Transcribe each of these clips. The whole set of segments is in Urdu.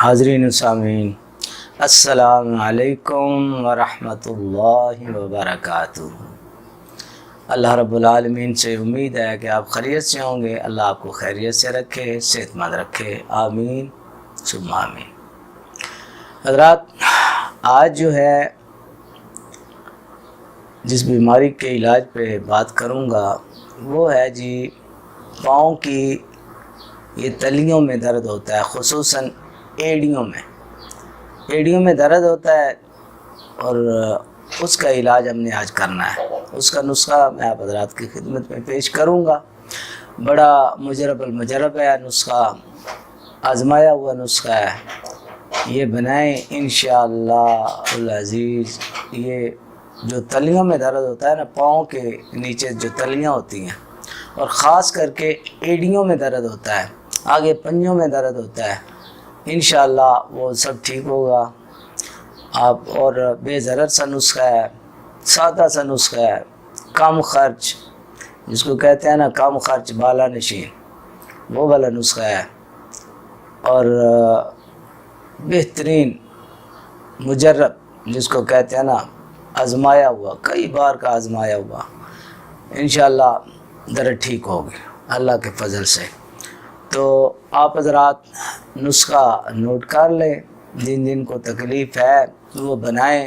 حاضرین و سامعین، السلام علیکم ورحمۃ اللہ وبرکاتہ۔ اللہ رب العالمین سے امید ہے کہ آپ خیریت سے ہوں گے۔ اللہ آپ کو خیریت سے رکھے، صحت مند رکھے، آمین ثم آمین۔ حضرات، آج جو ہے جس بیماری کے علاج پہ بات کروں گا وہ ہے پاؤں کی یہ تلیوں میں درد ہوتا ہے، خصوصاً ایڑیوں میں درد ہوتا ہے، اور اس کا علاج ہم نے آج کرنا ہے۔ اس کا نسخہ میں آپ حضرات کی خدمت میں پیش کروں گا۔ بڑا مجرب المجرب ہے نسخہ، آزمایا ہوا نسخہ ہے۔ یہ بنائیں انشاءاللہ العزیز۔ یہ جو تلیوں میں درد ہوتا ہے نا، پاؤں کے نیچے جو تلیاں ہوتی ہیں، اور خاص کر کے ایڑیوں میں درد ہوتا ہے، آگے پنجوں میں درد ہوتا ہے، انشاءاللہ وہ سب ٹھیک ہوگا آپ۔ اور بے ضرر سا نسخہ ہے، سادہ سا نسخہ ہے، کم خرچ، جس کو کہتے ہیں نا کم خرچ بالا نشین، وہ والا نسخہ ہے، اور بہترین مجرب، جس کو کہتے ہیں نا آزمایا ہوا، کئی بار کا آزمایا ہوا، انشاءاللہ درد ٹھیک ہوگی اللہ کے فضل سے۔ تو آپ حضرات نسخہ نوٹ کر لیں، جن کو تکلیف ہے وہ بنائیں۔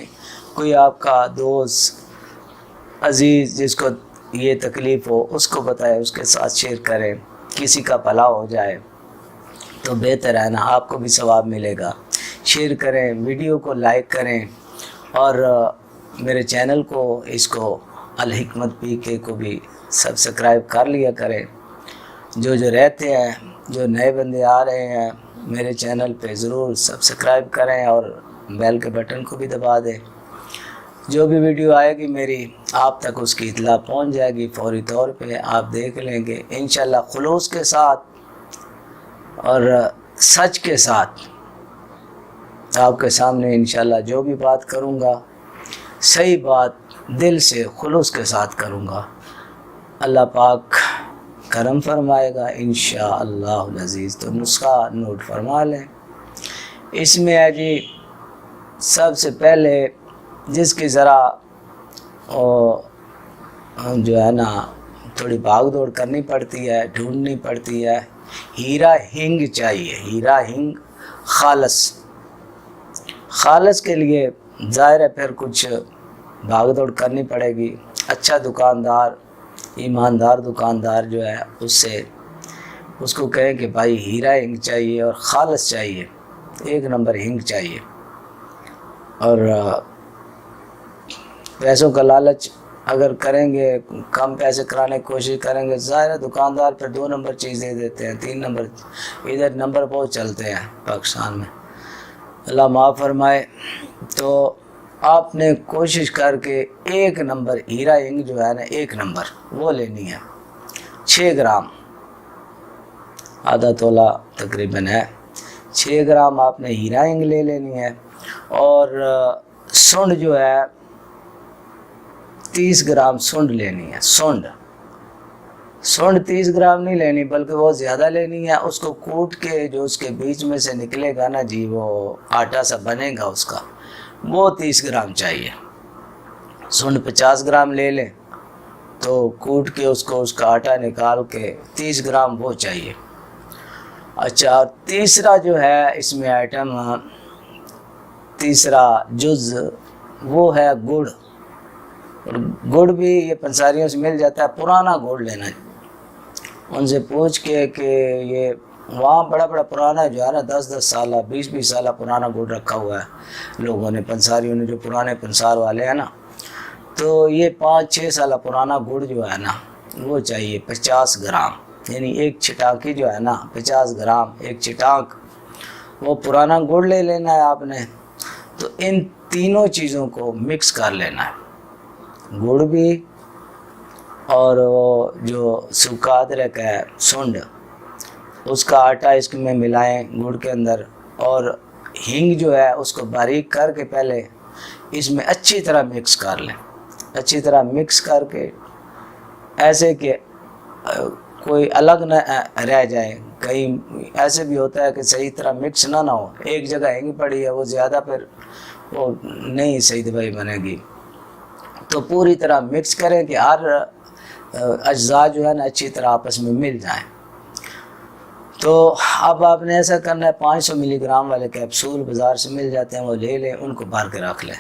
کوئی آپ کا دوست عزیز جس کو یہ تکلیف ہو اس کو بتائیں، اس کے ساتھ شیئر کریں، کسی کا بھلا ہو جائے تو بہتر ہے نا، آپ کو بھی ثواب ملے گا۔ شیئر کریں، ویڈیو کو لائک کریں، اور میرے چینل کو، اس کو الحکمت PK کو بھی سبسکرائب کر لیا کریں۔ جو رہتے ہیں، جو نئے بندے آ رہے ہیں میرے چینل پہ، ضرور سبسکرائب کریں اور بیل کے بٹن کو بھی دبا دیں۔ جو بھی ویڈیو آئے گی میری، آپ تک اس کی اطلاع پہنچ جائے گی، فوری طور پہ آپ دیکھ لیں گے انشاءاللہ۔ خلوص کے ساتھ اور سچ کے ساتھ آپ کے سامنے انشاءاللہ جو بھی بات کروں گا، صحیح بات دل سے خلوص کے ساتھ کروں گا۔ اللہ پاک کرم فرمائے گا انشاءاللہ العزیز۔ تو نسخہ نوٹ فرما لیں۔ اس میں ہے سب سے پہلے جس کی ذرا جو ہے نا تھوڑی بھاگ دوڑ کرنی پڑتی ہے، ڈھونڈنی پڑتی ہے، ہیرا ہنگ چاہیے، ہیرا ہنگ خالص کے لیے ظاہر ہے پھر کچھ بھاگ دوڑ کرنی پڑے گی۔ اچھا دکاندار، ایماندار دکاندار جو ہے اس کو کہیں کہ بھائی ہیرا ہنگ چاہیے اور خالص چاہیے، 1 نمبر ہنگ چاہیے۔ اور پیسوں کا لالچ اگر کریں گے، کم پیسے کرانے کی کوشش کریں گے، ظاہر ہے دکاندار پھر 2 نمبر چیز دے دیتے ہیں، 3 نمبر، ادھر نمبر بہت چلتے ہیں پاکستان میں، اللہ معاف فرمائے۔ تو آپ نے کوشش کر کے 1 نمبر ہیرا ہنگ جو ہے نا، 1 نمبر وہ لینی ہے، 6 گرام، آدھا تولہ تقریباً ہے، 6 گرام آپ نے ہیرا ہنگ لے لینی ہے۔ اور سنڈ جو ہے 30 گرام سنڈ لینی ہے۔ سنڈ 30 گرام نہیں لینی بلکہ وہ زیادہ لینی ہے۔ اس کو کوٹ کے جو اس کے بیچ میں سے نکلے گا نا وہ آٹا سا بنے گا اس کا، وہ 30 گرام چاہیے۔ سنڈ 50 گرام لے لیں تو کوٹ کے اس کا آٹا نکال کے 30 گرام وہ چاہیے۔ اچھا، تیسرا جو ہے اس میں آئٹم، تیسرا جز وہ ہے گڑ۔ گڑ بھی یہ پنساریوں سے مل جاتا ہے، پرانا گڑ لینا ہے، ان سے پوچھ کے کہ یہ وہاں بڑا پرانا جو ہے نا 10 سالہ 20 سالہ پرانا گڑ رکھا ہوا ہے لوگوں نے، پنساریوں نے، جو پرانے پنسار والے ہیں نا، تو یہ 5-6 سالہ پرانا گڑ جو ہے نا وہ چاہیے 50 گرام، یعنی 1 چھٹانکی جو ہے نا 50 گرام، 1 چھٹانک وہ پرانا گڑ لے لینا ہے آپ نے۔ تو ان تینوں چیزوں کو مکس کر لینا ہے، گڑ بھی اور وہ جو سوکھا ادرک ہے سنڈ، اس کا آٹا اس میں ملائیں گڑ کے اندر، اور ہنگ جو ہے اس کو باریک کر کے پہلے اس میں اچھی طرح مکس کر لیں، اچھی طرح مکس کر کے ایسے کہ کوئی الگ نہ رہ جائے، کہیں ایسے بھی ہوتا ہے کہ صحیح طرح مکس نہ ہو، ایک جگہ ہینگ پڑی ہے وہ زیادہ، پھر وہ نہیں صحیح دوائی بنے گی۔ تو پوری طرح مکس کریں کہ ہر اجزاء جو ہے نا اچھی طرح آپس میں مل جائیں۔ تو اب آپ نے ایسا کرنا ہے، 500 ملی گرام والے کیپسول بازار سے مل جاتے ہیں، وہ لے لیں، ان کو بھر کے رکھ لیں،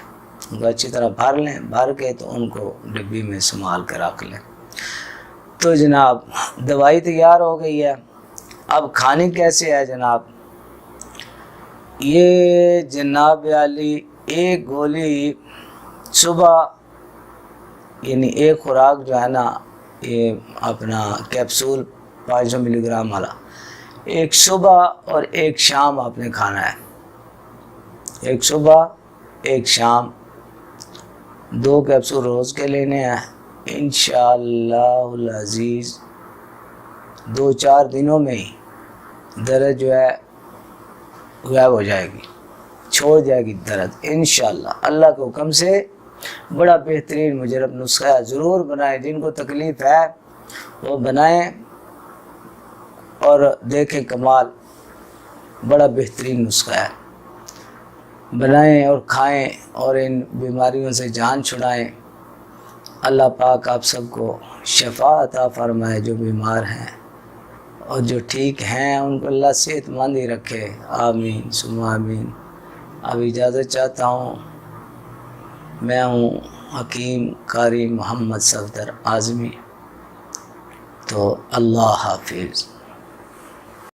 ان کو اچھی طرح بھر لیں، بھر کے تو ان کو ڈبی میں سنبھال کے رکھ لیں۔ تو جناب دوائی تیار ہو گئی ہے، اب کھانی کیسے ہے جناب؟ یہ جناب علی ایک گولی صبح، یعنی ایک خوراک جو ہے نا یہ اپنا کیپسول 500 ملی گرام والا، ایک صبح اور ایک شام آپ نے کھانا ہے، ایک صبح ایک شام، 2 کیپسول روز کے لینے ہیں۔ انشاءاللہ العزیز 2-4 دنوں میں ہی درد جو ہے غائب ہو جائے گی، چھوڑ جائے گی درد انشاءاللہ، اللہ کے حکم سے۔ بڑا بہترین مجرب نسخہ ہے، ضرور بنائیں، جن کو تکلیف ہے وہ بنائیں اور دیکھیں کمال، بڑا بہترین نسخہ ہے، بنائیں اور کھائیں اور ان بیماریوں سے جان چھڑائیں۔ اللہ پاک آپ سب کو شفا عطا فرمائے، جو بیمار ہیں اور جو ٹھیک ہیں ان کو اللہ صحت مند ہی رکھے، آمین ثم آمین۔ اب اجازت چاہتا ہوں، میں ہوں حکیم قاری محمد صفدر اعظمی، تو اللہ حافظ۔